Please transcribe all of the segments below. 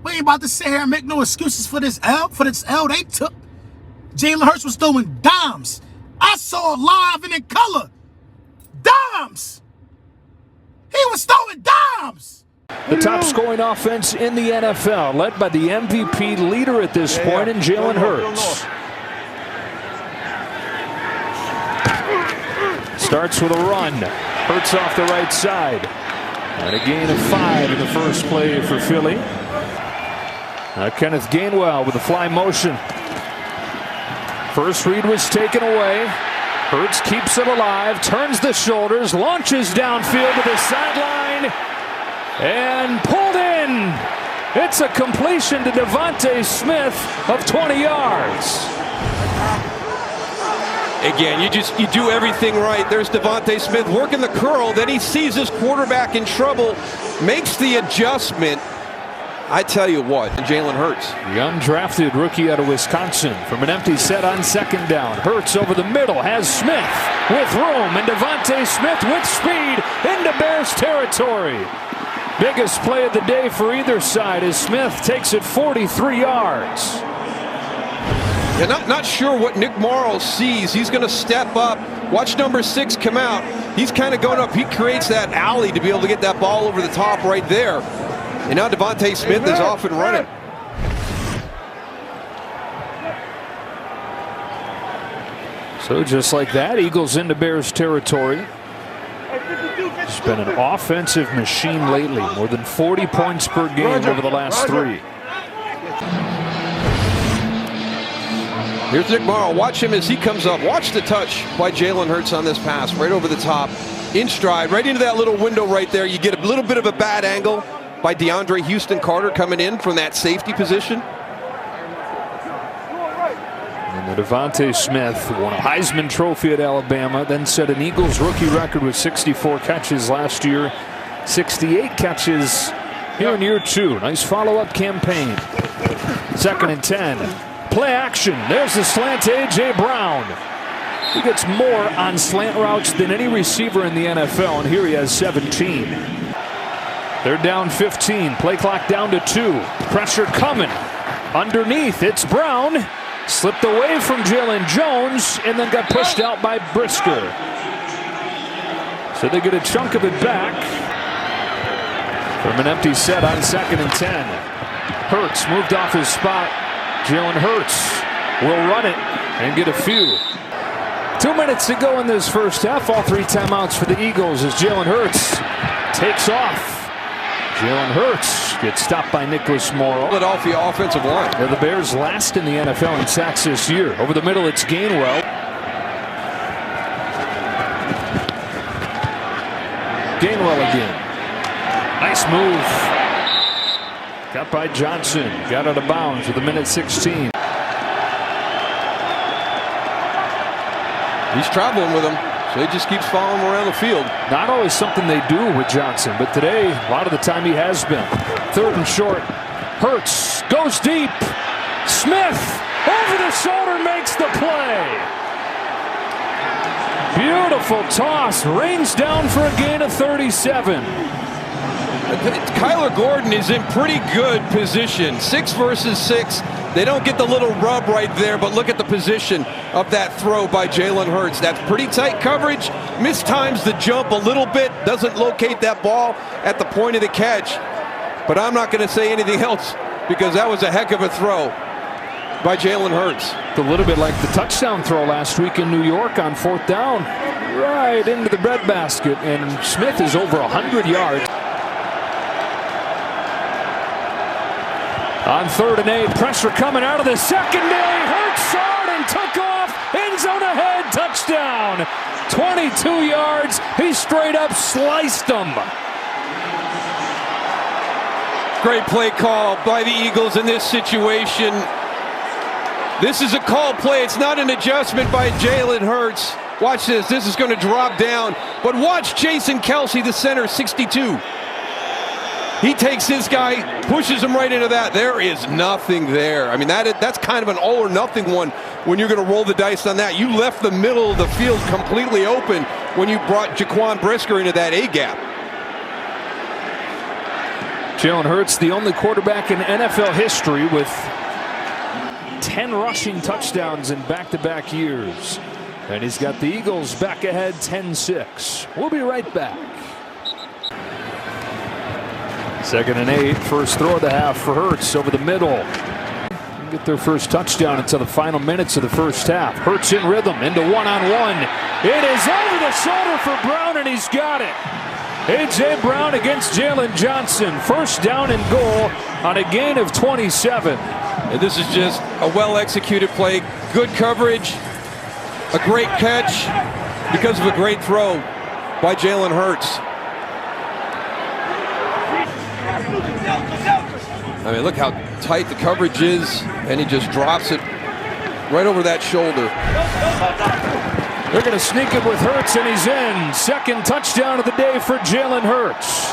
We ain't about to sit here and make no excuses for this L. They took. Jalen Hurts was throwing dimes. I saw it live and in color. Dimes. He was throwing dimes. The top scoring offense in the NFL, led by the MVP leader at this point in Jalen Hurts. Starts with a run. Hurts off the right side. And a gain of 5 in the first play for Philly. Kenneth Gainwell with a fly motion. First read was taken away. Hurts keeps it alive, turns the shoulders, launches downfield to the sideline, and pulled in. It's a completion to Devontae Smith of 20 yards. Again, you do everything right. There's Devontae Smith working the curl. Then he sees his quarterback in trouble, makes the adjustment. I tell you what, Jalen Hurts. The undrafted rookie out of Wisconsin from an empty set on second down. Hurts over the middle, has Smith with room, and Devontae Smith with speed into Bears territory. Biggest play of the day for either side as Smith takes it 43 yards. Yeah, not sure what Nick Morrow sees. He's going to step up. Watch number 6 come out. He's kind of going up. He creates that alley to be able to get that ball over the top right there. And now Devontae Smith is off and running. So just like that, Eagles into Bears territory. He's been an offensive machine lately. More than 40 points per game over the last 3. Here's Nick Morrow. Watch him as he comes up. Watch the touch by Jalen Hurts on this pass. Right over the top. In stride. Right into that little window right there. You get a little bit of a bad angle by DeAndre Houston Carter coming in from that safety position. And the Devontae Smith won a Heisman Trophy at Alabama, then set an Eagles rookie record with 64 catches last year, 68 catches here in year 2. Nice follow-up campaign. 2nd and 10. Play action. There's the slant to A.J. Brown. He gets more on slant routes than any receiver in the NFL, and here he has 17. They're down 15. Play clock down to 2. Pressure coming. Underneath, it's Brown. Slipped away from Jalen Jones and then got pushed out by Brisker. So they get a chunk of it back from an empty set on 2nd and 10. Hurts moved off his spot. Jalen Hurts will run it and get a few. 2 minutes to go in this first half. All 3 timeouts for the Eagles as Jalen Hurts takes off. Jalen Hurts gets stopped by Nicholas Morrow. Philadelphia offensive line. They're the Bears last in the NFL in sacks this year. Over the middle, it's Gainwell. Gainwell again. Nice move. Got by Johnson. Got out of bounds with 1:16. He's traveling with him, so he just keeps following him around the field. Not always something they do with Johnson, but today, a lot of the time he has been. 3rd and short. Hurts goes deep. Smith over the shoulder makes the play. Beautiful toss. Rains down for a gain of 37. Kyler Gordon is in pretty good position. 6 versus 6. They don't get the little rub right there, but look at the position of that throw by Jalen Hurts. That's pretty tight coverage. Mistimes the jump a little bit. Doesn't locate that ball at the point of the catch. But I'm not going to say anything else because that was a heck of a throw by Jalen Hurts. It's a little bit like the touchdown throw last week in New York on 4th down. Right into the breadbasket, and Smith is over 100 yards. On 3rd and 8, pressure coming out of the secondary. Hurts hard and took off. End zone ahead. Touchdown. 22 yards. He straight up sliced them. Great play call by the Eagles in this situation. This is a call play. It's not an adjustment by Jalen Hurts. Watch this. This is going to drop down. But watch Jason Kelsey, the center, 62. He takes his guy, pushes him right into that. There is nothing there. I mean, that's kind of an all or nothing one when you're going to roll the dice on that. You left the middle of the field completely open when you brought Jaquan Brisker into that A-gap. Jalen Hurts, the only quarterback in NFL history with 10 rushing touchdowns in back-to-back years. And he's got the Eagles back ahead 10-6. We'll be right back. 2nd and 8. First throw of the half for Hurts over the middle. Get their first touchdown until the final minutes of the first half. Hurts in rhythm into one-on-one. It is over the shoulder for Brown, and he's got it. A.J. Brown against Jalen Johnson. First down and goal on a gain of 27. And this is just a well-executed play. Good coverage. A great catch because of a great throw by Jalen Hurts. I mean, look how tight the coverage is, and he just drops it right over that shoulder. They're going to sneak it with Hurts, and he's in. Second touchdown of the day for Jalen Hurts.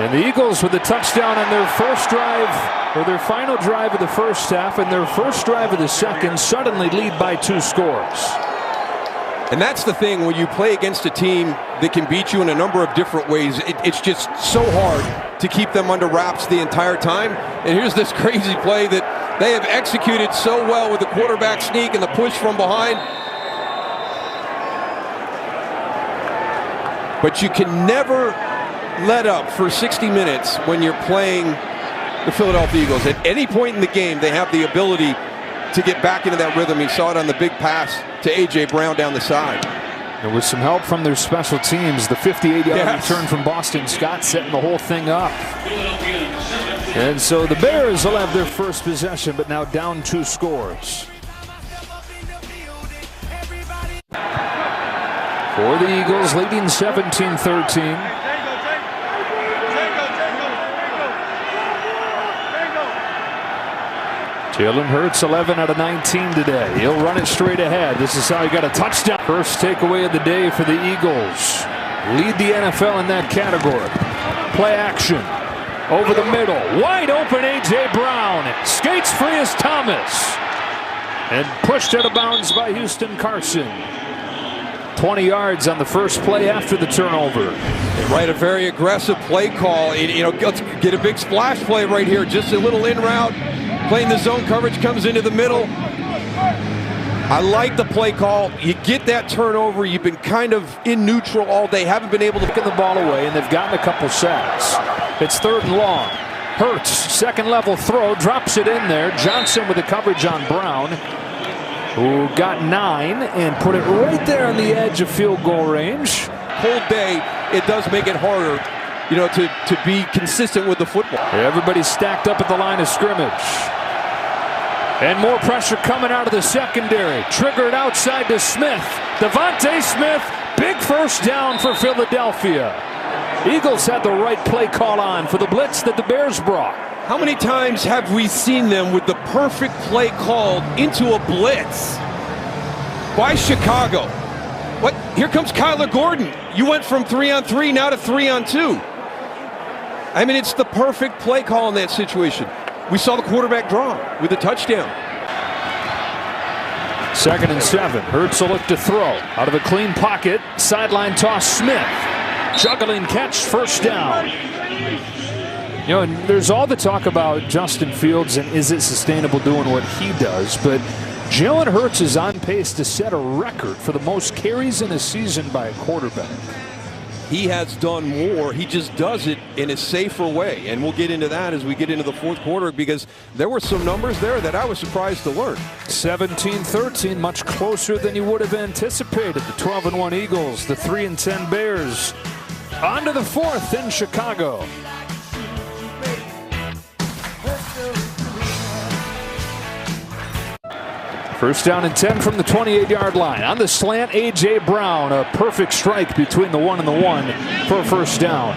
And the Eagles with a touchdown on their first drive, or their final drive of the first half, and their first drive of the second, suddenly lead by 2 scores. And that's the thing, when you play against a team that can beat you in a number of different ways, it's just so hard to keep them under wraps the entire time. And here's this crazy play that they have executed so well with the quarterback sneak and the push from behind. But you can never let up for 60 minutes when you're playing the Philadelphia Eagles. At any point in the game, they have the ability to get back into that rhythm. You saw it on the big pass to A.J. Brown down the side. And with some help from their special teams, the 58-yard return from Boston Scott setting the whole thing up. And so the Bears will have their first possession, but now down 2 scores. For the Eagles, leading 17-13. Jalen Hurts 11 out of 19 today. He'll run it straight ahead. This is how he got a touchdown. First takeaway of the day for the Eagles. Lead the NFL in that category. Play action. Over the middle. Wide open A.J. Brown. Skates free as Thomas. And pushed out of bounds by Houston Carson. 20 yards on the first play after the turnover. Right, a very aggressive play call. Let's get a big splash play right here. Just a little in route. Playing the zone coverage, comes into the middle. I like the play call. You get that turnover. You've been kind of in neutral all day. Haven't been able to get the ball away, and they've gotten a couple sacks. It's 3rd and long. Hurts, second level throw, drops it in there. Johnson with the coverage on Brown, who got 9 and put it right there on the edge of field goal range. Cold day, it does make it harder, to be consistent with the football. Everybody's stacked up at the line of scrimmage. And more pressure coming out of the secondary. Triggered outside to Smith. Devontae Smith, big first down for Philadelphia. Eagles had the right play call on for the blitz that the Bears brought. How many times have we seen them with the perfect play called into a blitz by Chicago? What? Here comes Kyler Gordon. You went from 3-on-3 now to 3-on-2. I mean, it's the perfect play call in that situation. We saw the quarterback draw with a touchdown. 2nd and 7. Hurts will look to throw. Out of a clean pocket. Sideline toss Smith. Juggling catch, first down. And there's all the talk about Justin Fields and is it sustainable doing what he does, but Jalen Hurts is on pace to set a record for the most carries in a season by a quarterback. He has done more. He just does it in a safer way. And we'll get into that as we get into the 4th quarter, because there were some numbers there that I was surprised to learn. 17-13, much closer than you would have anticipated. The 12-1 Eagles, the 3-10 Bears. On to the 4th in Chicago. First down and 10 from the 28-yard line. On the slant, A.J. Brown. A perfect strike between the 1 and the 1 for a first down.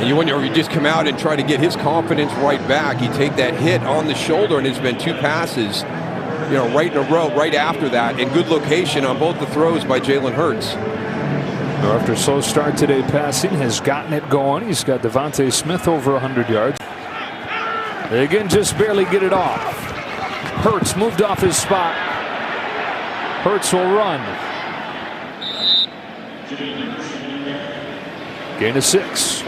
And you just come out and try to get his confidence right back. You take that hit on the shoulder, and it's been 2 passes, right in a row, right after that. And good location on both the throws by Jalen Hurts. After a slow start today passing, has gotten it going. He's got Devontae Smith over 100 yards. They again just barely get it off. Hurts moved off his spot. Hurts will run. Gain of 6.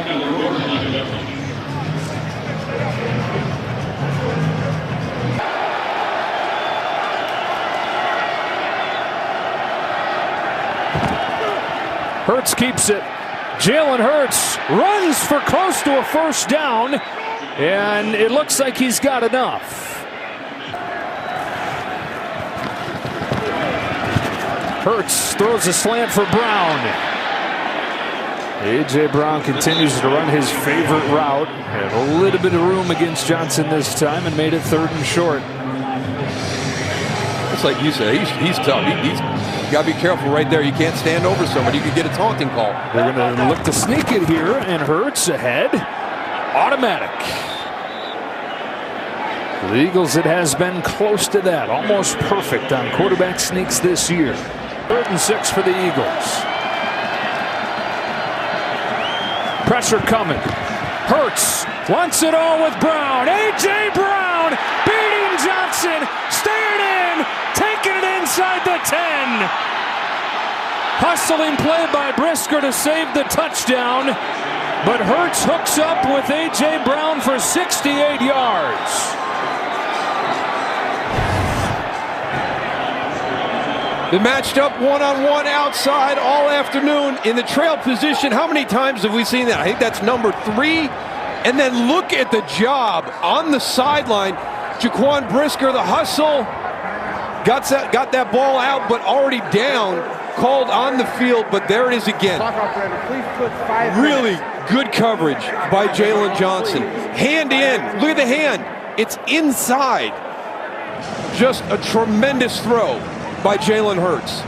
Hurts keeps it. Jalen Hurts runs for close to a first down, and it looks like he's got enough. Hurts throws a slant for Brown. A.J. Brown continues to run his favorite route. Had a little bit of room against Johnson this time and made it 3rd and short. It's like you said, he's tough. He's got to be careful right there. You can't stand over somebody. You could get a taunting call. They're going to look to sneak it here, and Hurts ahead. Automatic. For the Eagles, it has been close to that. Almost perfect on quarterback sneaks this year. 3rd and 6 for the Eagles. Pressure coming. Hurts wants it all with Brown. A.J. Brown beating Johnson. Staying in. Taking it inside the 10. Hustling play by Brisker to save the touchdown. But Hurts hooks up with A.J. Brown for 68 yards. They matched up one-on-one outside all afternoon in the trail position. How many times have we seen that? I think that's number 3. And then look at the job on the sideline. Jaquan Brisker, the hustle, got that ball out, but already down, called on the field, but there it is again. Really good coverage by Jalen Johnson. Hand in, look at the hand. It's inside. Just a tremendous throw by Jalen Hurts.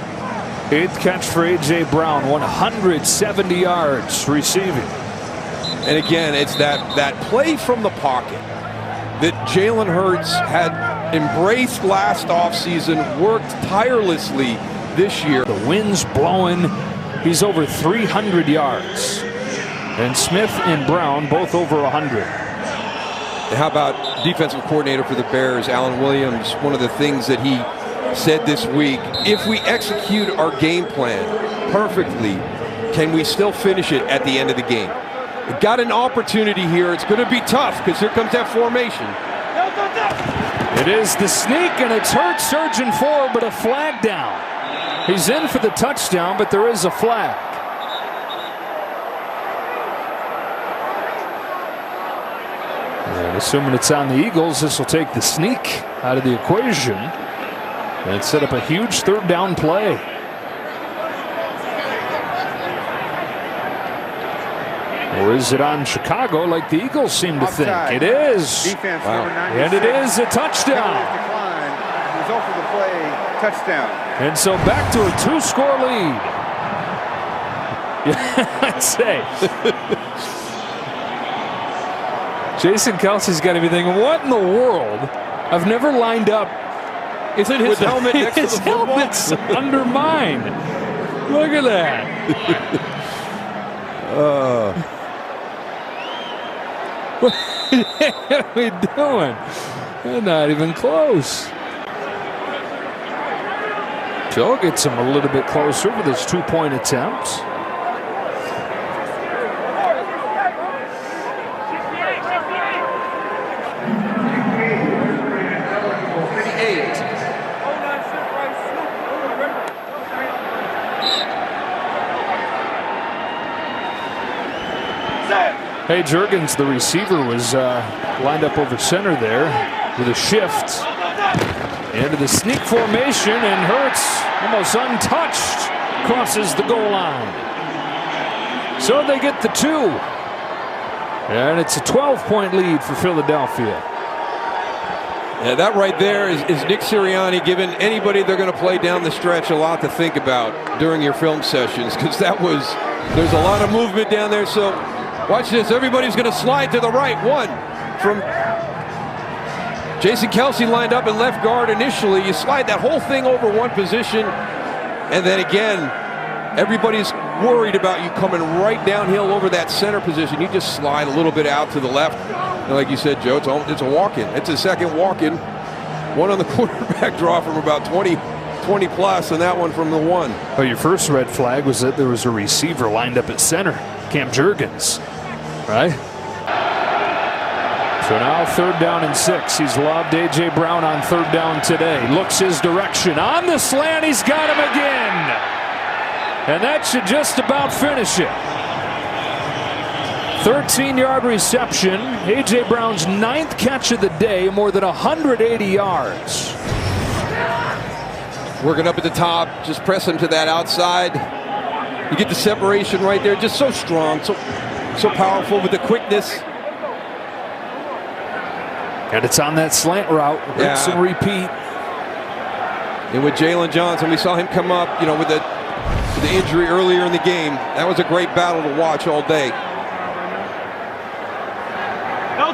8th catch for A.J. Brown, 170 yards receiving. And again, it's that play from the pocket that Jalen Hurts had embraced last offseason, worked tirelessly this year. The wind's blowing. He's over 300 yards. And Smith and Brown both over 100. And how about defensive coordinator for the Bears, Alan Williams? One of the things that he said this week, if we execute our game plan perfectly, can we still finish it at the end of the game? We've got an opportunity here. It's going to be tough because here comes that formation. It is the sneak, and it's Hurts surging forward, but a flag down. He's in for the touchdown, but there is a flag. And assuming it's on the Eagles, this will take the sneak out of the equation and set up a huge 3rd down play. Or is it on Chicago like the Eagles seem to think? It is. Wow. And it is a touchdown. Result of the play, touchdown. And so back to a 2-score lead. Yeah, I'd say. Jason Kelsey's got to be thinking, what in the world? I've never lined up. Isn't his helmet next to the football? Helmet's under mine. Look at that. What are we doing? They're not even close. Joe gets him a little bit closer with his 2-point attempt. Hey, Jurgens, the receiver, was lined up over center there with a shift into the sneak formation, and Hurts, almost untouched, crosses the goal line. So they get the 2. And it's a 12-point lead for Philadelphia. Yeah, that right there is Nick Sirianni giving anybody they're going to play down the stretch a lot to think about during your film sessions, because there's a lot of movement down there. So watch this. Everybody's going to slide to the right. One from Jason Kelsey lined up in left guard initially. You slide that whole thing over one position, and then again, everybody's worried about you coming right downhill over that center position. You just slide a little bit out to the left. And like you said, Joe, it's a walk-in. It's a second walk-in. One on the quarterback draw from about 20 plus, and that one from the 1. Well, your first red flag was that there was a receiver lined up at center. Cam Jurgens, right? So now 3rd down and 6. He's lobbed A.J. Brown on 3rd down today. Looks his direction. On the slant, he's got him again. And that should just about finish it. 13-yard reception. A.J. Brown's 9th catch of the day, more than 180 yards. Working up at the top, just pressing to that outside. You get the separation right there, just so strong, so powerful with the quickness. And it's on that slant route. Rinse and repeat. And with Jalen Johnson, we saw him come up, with the injury earlier in the game. That was a great battle to watch all day. No,